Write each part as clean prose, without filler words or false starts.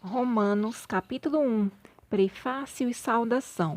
Romanos, capítulo 1, Prefácio e Saudação.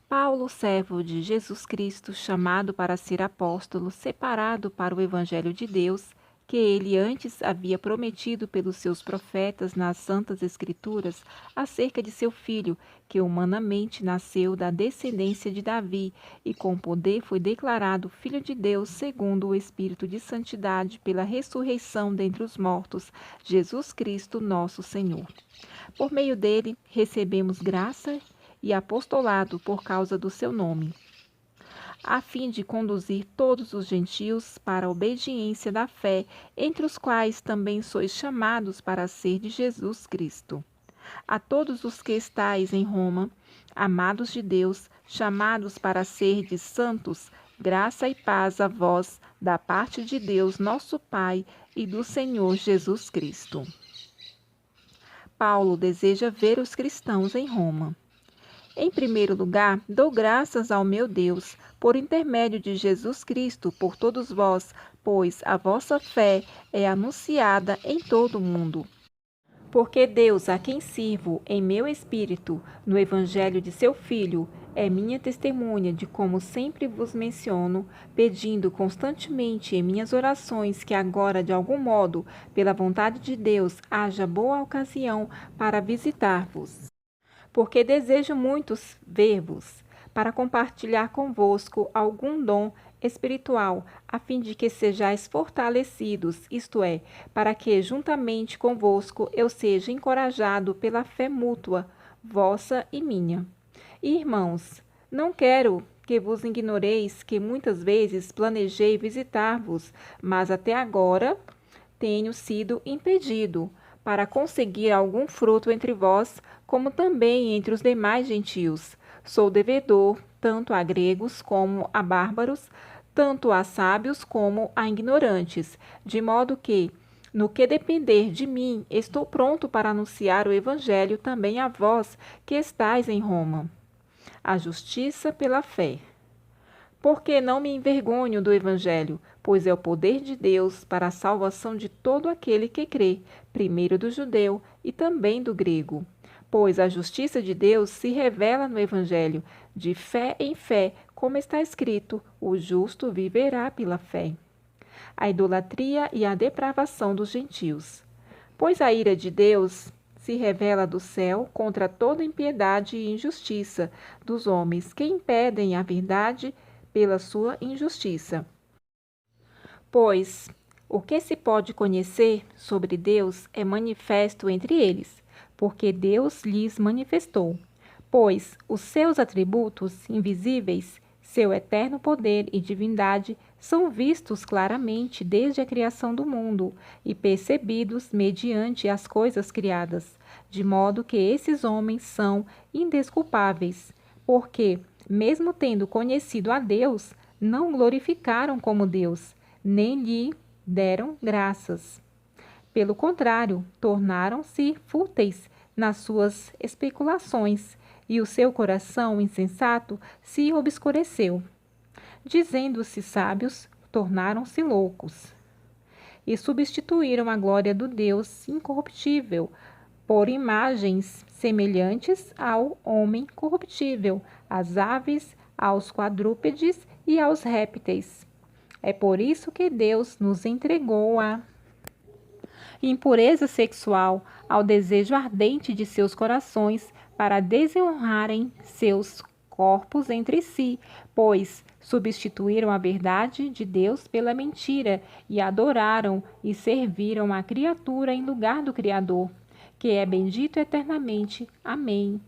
Paulo, servo de Jesus Cristo, chamado para ser apóstolo, separado para o Evangelho de Deus, que ele antes havia prometido pelos seus profetas nas Santas Escrituras, acerca de seu filho, que humanamente nasceu da descendência de Davi, e com poder foi declarado Filho de Deus, segundo o Espírito de Santidade, pela ressurreição dentre os mortos, Jesus Cristo, nosso Senhor. Por meio dele, recebemos graça e apostolado por causa do seu nome, a fim de conduzir todos os gentios para a obediência da fé, entre os quais também sois chamados para ser de Jesus Cristo. A todos os que estais em Roma, amados de Deus, chamados para ser de santos, graça e paz a vós, da parte de Deus, nosso Pai, e do Senhor Jesus Cristo. Paulo deseja ver os cristãos em Roma. Em primeiro lugar, dou graças ao meu Deus, por intermédio de Jesus Cristo, por todos vós, pois a vossa fé é anunciada em todo o mundo. Porque Deus, a quem sirvo em meu espírito, no evangelho de seu Filho, é minha testemunha de como sempre vos menciono, pedindo constantemente em minhas orações que agora, de algum modo, pela vontade de Deus, haja boa ocasião para visitar-vos. Porque desejo muito ver-vos, para compartilhar convosco algum dom espiritual, a fim de que sejais fortalecidos, isto é, para que, juntamente convosco, eu seja encorajado pela fé mútua, vossa e minha. Irmãos, não quero que vos ignoreis que muitas vezes planejei visitar-vos, mas até agora tenho sido impedido, para conseguir algum fruto entre vós, como também entre os demais gentios. Sou devedor tanto a gregos como a bárbaros, tanto a sábios como a ignorantes, de modo que, no que depender de mim, estou pronto para anunciar o Evangelho também a vós que estais em Roma. A justiça pela fé. Porque não me envergonho do Evangelho, pois é o poder de Deus para a salvação de todo aquele que crê, primeiro do judeu e também do grego. Pois a justiça de Deus se revela no Evangelho, de fé em fé, como está escrito: o justo viverá pela fé. A idolatria e a depravação dos gentios. Pois a ira de Deus se revela do céu contra toda impiedade e injustiça dos homens que impedem a verdade pela sua injustiça. Pois o que se pode conhecer sobre Deus é manifesto entre eles, porque Deus lhes manifestou. Pois os seus atributos invisíveis, seu eterno poder e divindade, são vistos claramente desde a criação do mundo e percebidos mediante as coisas criadas, de modo que esses homens são indesculpáveis, porque, mesmo tendo conhecido a Deus, não glorificaram como Deus, nem lhe deram graças. Pelo contrário, tornaram-se fúteis nas suas especulações, e o seu coração insensato se obscureceu. Dizendo-se sábios, tornaram-se loucos. E substituíram a glória do Deus incorruptível por imagens semelhantes ao homem corruptível, às aves, aos quadrúpedes e aos répteis. É por isso que Deus nos entregou à impureza sexual, ao desejo ardente de seus corações, para desonrarem seus corpos entre si, pois substituíram a verdade de Deus pela mentira e adoraram e serviram a criatura em lugar do Criador, que é bendito eternamente. Amém.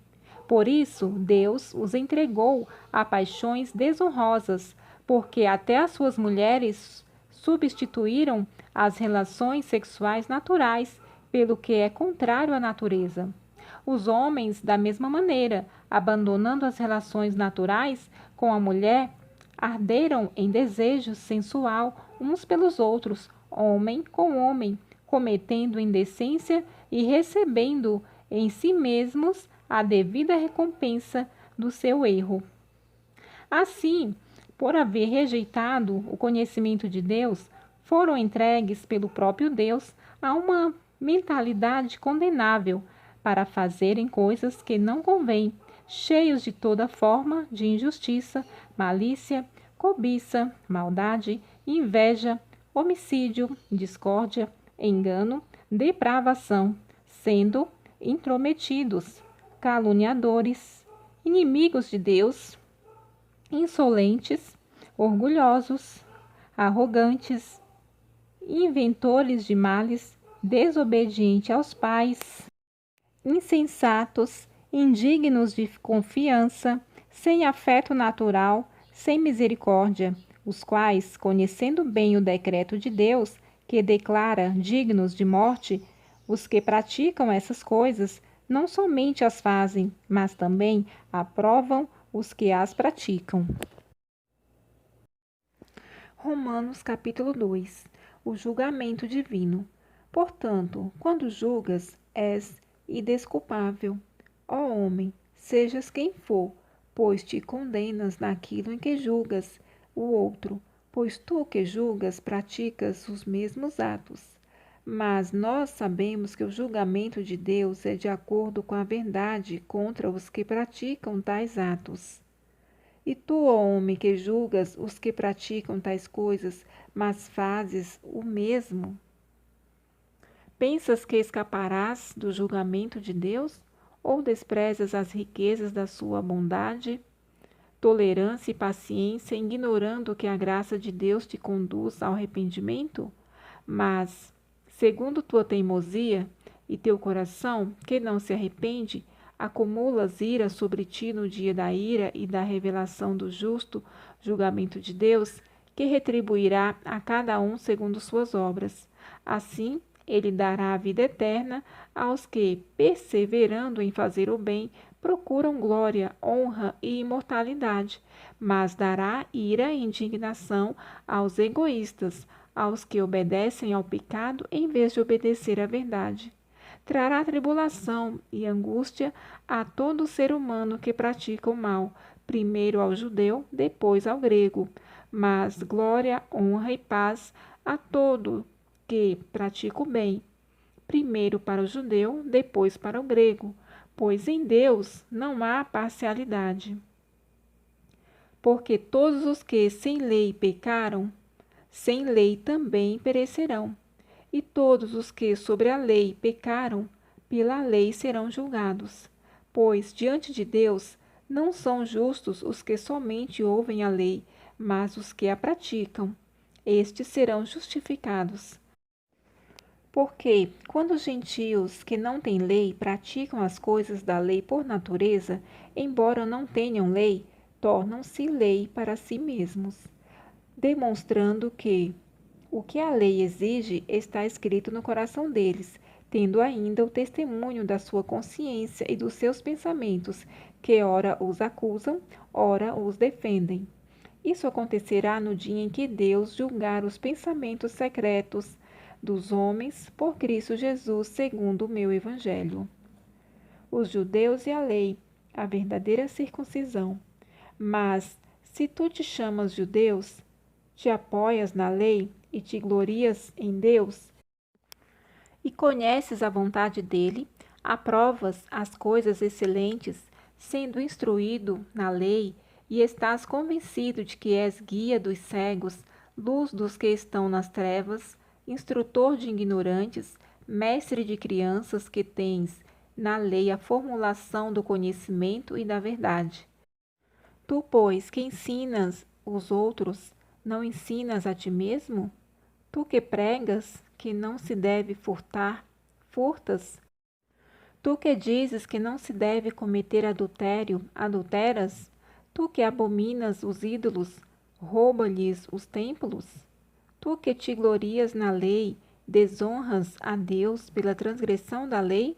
Por isso, Deus os entregou a paixões desonrosas, porque até as suas mulheres substituíram as relações sexuais naturais pelo que é contrário à natureza. Os homens, da mesma maneira, abandonando as relações naturais com a mulher, arderam em desejo sensual uns pelos outros, homem com homem, cometendo indecência e recebendo em si mesmos a devida recompensa do seu erro. Assim, por haver rejeitado o conhecimento de Deus, foram entregues pelo próprio Deus a uma mentalidade condenável, para fazerem coisas que não convêm, cheios de toda forma de injustiça, malícia, cobiça, maldade, inveja, homicídio, discórdia, engano, depravação, sendo intrometidos, caluniadores, inimigos de Deus, insolentes, orgulhosos, arrogantes, inventores de males, desobedientes aos pais, insensatos, indignos de confiança, sem afeto natural, sem misericórdia, os quais, conhecendo bem o decreto de Deus, que declara dignos de morte, os que praticam essas coisas, não somente as fazem, mas também aprovam os que as praticam. Romanos capítulo 2. O julgamento divino. Portanto, quando julgas, és indesculpável. Ó homem, sejas quem for, pois te condenas naquilo em que julgas o outro, pois tu que julgas praticas os mesmos atos. Mas nós sabemos que o julgamento de Deus é de acordo com a verdade contra os que praticam tais atos. E tu, ó homem, que julgas os que praticam tais coisas, mas fazes o mesmo, pensas que escaparás do julgamento de Deus? Ou desprezas as riquezas da sua bondade, tolerância e paciência, ignorando que a graça de Deus te conduz ao arrependimento? Mas, segundo tua teimosia e teu coração, que não se arrepende, acumulas ira sobre ti no dia da ira e da revelação do justo julgamento de Deus, que retribuirá a cada um segundo suas obras. Assim, ele dará a vida eterna aos que, perseverando em fazer o bem, procuram glória, honra e imortalidade, mas dará ira e indignação aos egoístas, aos que obedecem ao pecado em vez de obedecer à verdade. Trará tribulação e angústia a todo ser humano que pratica o mal, primeiro ao judeu, depois ao grego, mas glória, honra e paz a todo que pratica o bem, primeiro para o judeu, depois para o grego, pois em Deus não há parcialidade. Porque todos os que sem lei pecaram, sem lei também perecerão. E todos os que sobre a lei pecaram, pela lei serão julgados. Pois diante de Deus não são justos os que somente ouvem a lei, mas os que a praticam. Estes serão justificados. Porque, quando os gentios que não têm lei praticam as coisas da lei por natureza, embora não tenham lei, tornam-se lei para si mesmos, demonstrando que o que a lei exige está escrito no coração deles, tendo ainda o testemunho da sua consciência e dos seus pensamentos, que ora os acusam, ora os defendem. Isso acontecerá no dia em que Deus julgar os pensamentos secretos dos homens por Cristo Jesus, segundo o meu evangelho. Os judeus e a lei, a verdadeira circuncisão. Mas, se tu te chamas judeus, te apoias na lei e te glorias em Deus, e conheces a vontade dele, aprovas as coisas excelentes, sendo instruído na lei, e estás convencido de que és guia dos cegos, luz dos que estão nas trevas, instrutor de ignorantes, mestre de crianças que tens na lei a formulação do conhecimento e da verdade. Tu, pois, que ensinas os outros, não ensinas a ti mesmo? Tu que pregas que não se deve furtar, furtas? Tu que dizes que não se deve cometer adultério, adulteras? Tu que abominas os ídolos, rouba-lhes os templos? Tu que te glorias na lei, desonras a Deus pela transgressão da lei?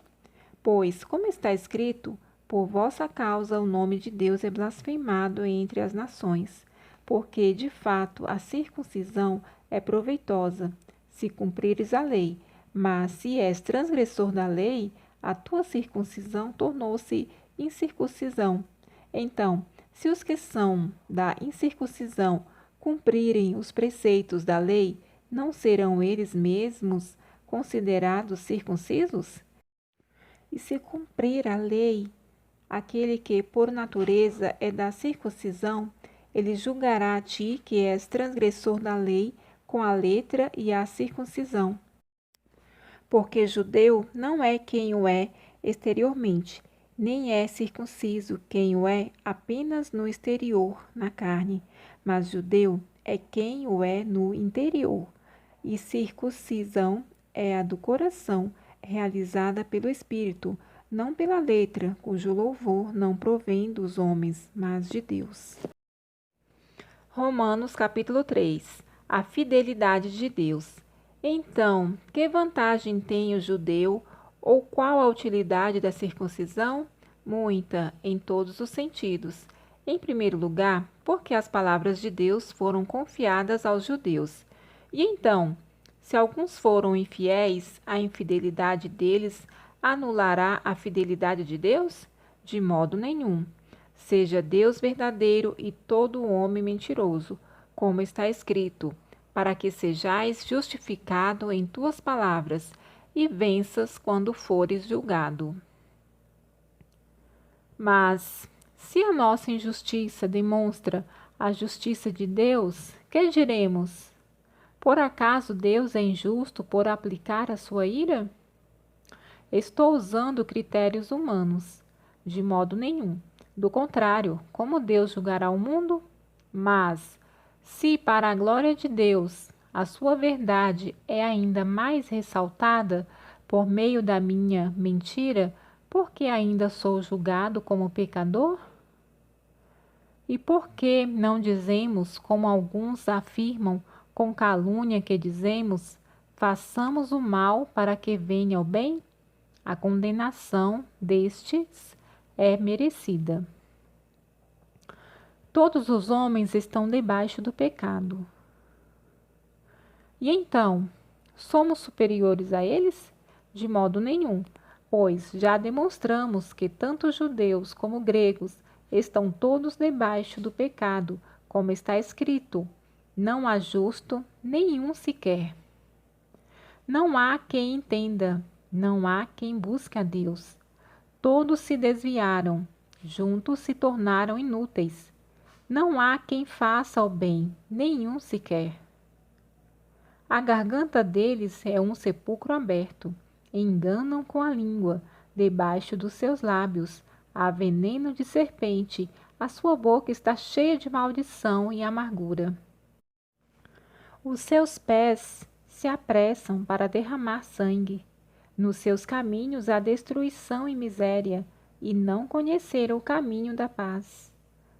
Pois, como está escrito, por vossa causa o nome de Deus é blasfemado entre as nações, porque, de fato, a circuncisão é proveitosa, se cumprires a lei, mas se és transgressor da lei, a tua circuncisão tornou-se incircuncisão. Então, se os que são da incircuncisão cumprirem os preceitos da lei, não serão eles mesmos considerados circuncisos? E se cumprir a lei, aquele que por natureza é da circuncisão, ele julgará a ti que és transgressor da lei com a letra e a circuncisão. Porque judeu não é quem o é exteriormente, nem é circunciso quem o é apenas no exterior, na carne, mas judeu é quem o é no interior. E circuncisão é a do coração, realizada pelo Espírito, não pela letra, cujo louvor não provém dos homens, mas de Deus. Romanos capítulo 3. A fidelidade de Deus. Então, que vantagem tem o judeu, ou qual a utilidade da circuncisão? Muita, em todos os sentidos. Em primeiro lugar, porque as palavras de Deus foram confiadas aos judeus. E então, se alguns foram infiéis, a infidelidade deles anulará a fidelidade de Deus? De modo nenhum. Seja Deus verdadeiro e todo homem mentiroso, como está escrito, para que sejais justificado em tuas palavras e venças quando fores julgado. Mas, se a nossa injustiça demonstra a justiça de Deus, que diremos? Por acaso Deus é injusto por aplicar a sua ira? Estou usando critérios humanos. De modo nenhum. Do contrário, como Deus julgará o mundo? Mas, se para a glória de Deus a sua verdade é ainda mais ressaltada por meio da minha mentira, porque ainda sou julgado como pecador? E por que não dizemos, como alguns afirmam com calúnia que dizemos, façamos o mal para que venha o bem? A condenação destes é merecida. Todos os homens estão debaixo do pecado. E então, somos superiores a eles? De modo nenhum, pois já demonstramos que tanto judeus como gregos estão todos debaixo do pecado, como está escrito: não há justo nenhum sequer. Não há quem entenda, não há quem busque a Deus. Todos se desviaram, juntos se tornaram inúteis. Não há quem faça o bem, nenhum sequer. A garganta deles é um sepulcro aberto. Enganam com a língua, debaixo dos seus lábios. Há veneno de serpente, a sua boca está cheia de maldição e amargura. Os seus pés se apressam para derramar sangue. Nos seus caminhos há destruição e miséria, e não conheceram o caminho da paz.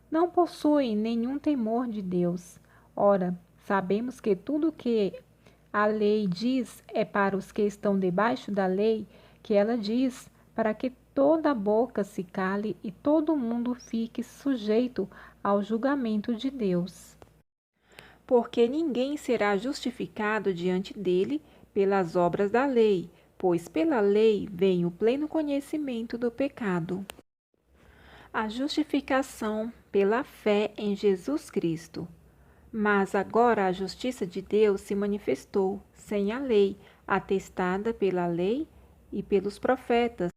Não possuem nenhum temor de Deus. Ora, sabemos que tudo o que a lei diz é para os que estão debaixo da lei, que ela diz para que toda a boca se cale e todo mundo fique sujeito ao julgamento de Deus. Porque ninguém será justificado diante dele pelas obras da lei, pois pela lei vem o pleno conhecimento do pecado. A justificação pela fé em Jesus Cristo. Mas agora a justiça de Deus se manifestou sem a lei, atestada pela lei e pelos profetas,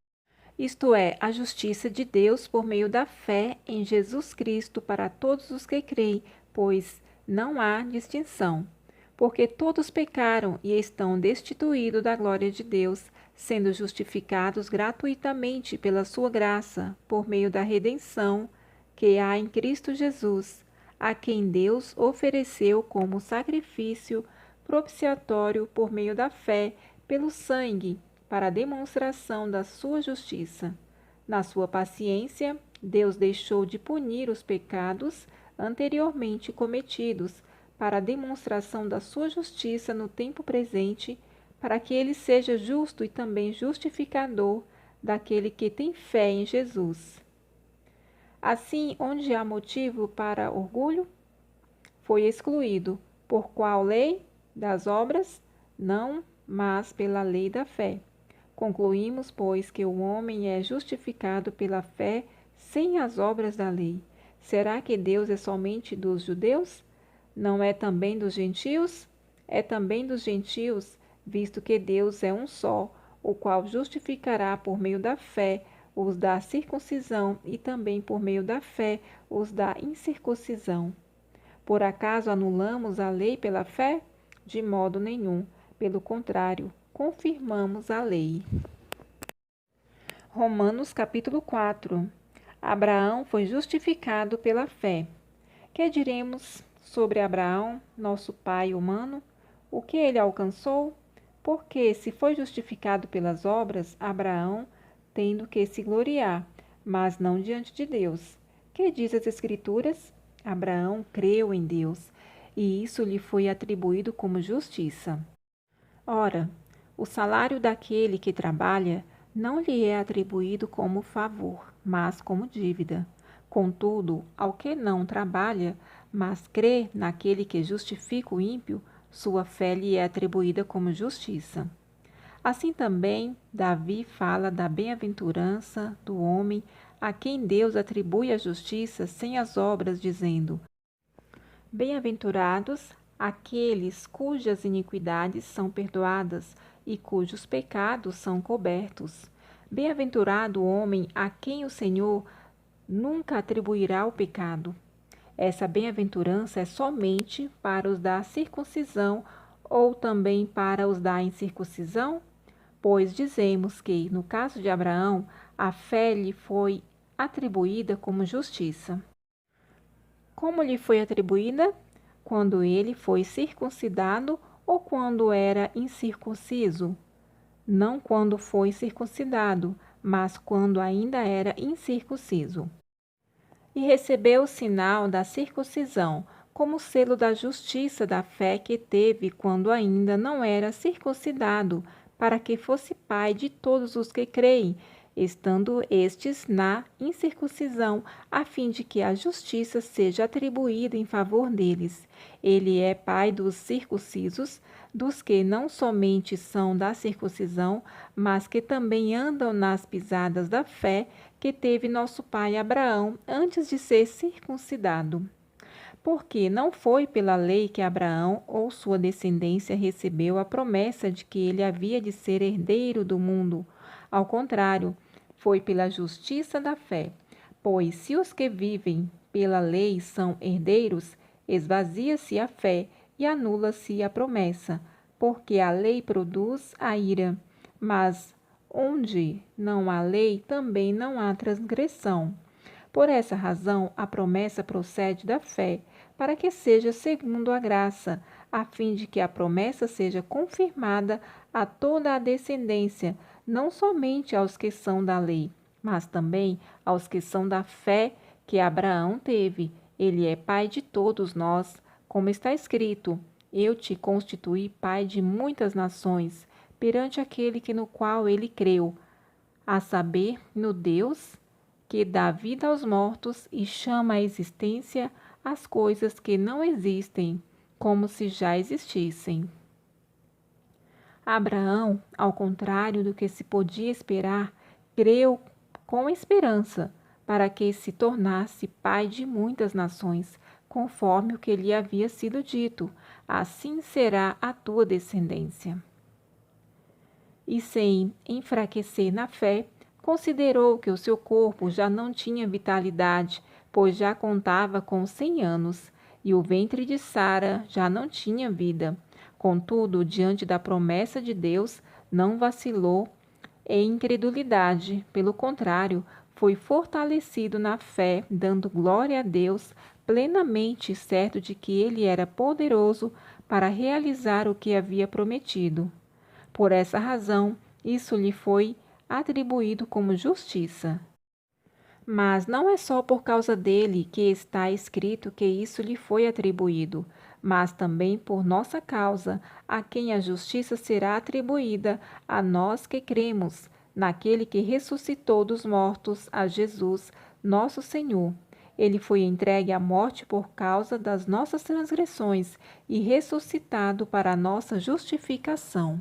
isto é, a justiça de Deus por meio da fé em Jesus Cristo para todos os que creem, pois não há distinção. Porque todos pecaram e estão destituídos da glória de Deus, sendo justificados gratuitamente pela sua graça, por meio da redenção que há em Cristo Jesus, a quem Deus ofereceu como sacrifício propiciatório por meio da fé, pelo sangue, para a demonstração da sua justiça. Na sua paciência, Deus deixou de punir os pecados anteriormente cometidos, para a demonstração da sua justiça no tempo presente, para que ele seja justo e também justificador daquele que tem fé em Jesus. Assim, onde há motivo para orgulho, foi excluído. Por qual lei? Das obras? Não, mas pela lei da fé. Concluímos, pois, que o homem é justificado pela fé sem as obras da lei. Será que Deus é somente dos judeus? Não é também dos gentios? É também dos gentios, visto que Deus é um só, o qual justificará por meio da fé os da circuncisão e também por meio da fé os da incircuncisão. Por acaso anulamos a lei pela fé? De modo nenhum. Pelo contrário, confirmamos a lei. Romanos capítulo 4. Abraão foi justificado pela fé. Que diremos sobre Abraão, nosso pai humano? O que ele alcançou? Porque, se foi justificado pelas obras, Abraão tem do que se gloriar, mas não diante de Deus. Que diz as Escrituras? Abraão creu em Deus, e isso lhe foi atribuído como justiça. Ora, o salário daquele que trabalha não lhe é atribuído como favor, mas como dívida. Contudo, ao que não trabalha, mas crê naquele que justifica o ímpio, sua fé lhe é atribuída como justiça. Assim também, Davi fala da bem-aventurança do homem a quem Deus atribui a justiça sem as obras, dizendo: Bem-aventurados aqueles cujas iniquidades são perdoadas e cujos pecados são cobertos. Bem-aventurado o homem a quem o Senhor nunca atribuirá o pecado. Essa bem-aventurança é somente para os da circuncisão ou também para os da incircuncisão? Pois dizemos que, no caso de Abraão, a fé lhe foi atribuída como justiça. Como lhe foi atribuída? Quando ele foi circuncidado ou quando era incircunciso? Não quando foi circuncidado, mas quando ainda era incircunciso. E recebeu o sinal da circuncisão, como selo da justiça da fé que teve quando ainda não era circuncidado, para que fosse pai de todos os que creem, estando estes na incircuncisão, a fim de que a justiça seja atribuída em favor deles. Ele é pai dos circuncisos, dos que não somente são da circuncisão, mas que também andam nas pisadas da fé que teve nosso pai Abraão antes de ser circuncidado. Porque não foi pela lei que Abraão ou sua descendência recebeu a promessa de que ele havia de ser herdeiro do mundo. Ao contrário, foi pela justiça da fé. Pois se os que vivem pela lei são herdeiros, esvazia-se a fé e anula-se a promessa, porque a lei produz a ira. Mas onde não há lei, também não há transgressão. Por essa razão, a promessa procede da fé, para que seja segundo a graça, a fim de que a promessa seja confirmada a toda a descendência, não somente aos que são da lei, mas também aos que são da fé que Abraão teve. Ele é pai de todos nós, como está escrito: Eu te constituí pai de muitas nações, perante aquele que no qual ele creu, a saber, no Deus que dá vida aos mortos e chama à existência as coisas que não existem, como se já existissem. Abraão, ao contrário do que se podia esperar, creu com esperança, para que se tornasse pai de muitas nações, conforme o que lhe havia sido dito: assim será a tua descendência. E sem enfraquecer na fé, considerou que o seu corpo já não tinha vitalidade, pois já contava com 100 anos, e o ventre de Sara já não tinha vida. Contudo, diante da promessa de Deus, não vacilou em incredulidade. Pelo contrário, foi fortalecido na fé, dando glória a Deus, plenamente certo de que ele era poderoso para realizar o que havia prometido. Por essa razão, isso lhe foi atribuído como justiça. Mas não é só por causa dele que está escrito que isso lhe foi atribuído, mas também por nossa causa, a quem a justiça será atribuída, a nós que cremos naquele que ressuscitou dos mortos, a Jesus, nosso Senhor. Ele foi entregue à morte por causa das nossas transgressões e ressuscitado para a nossa justificação.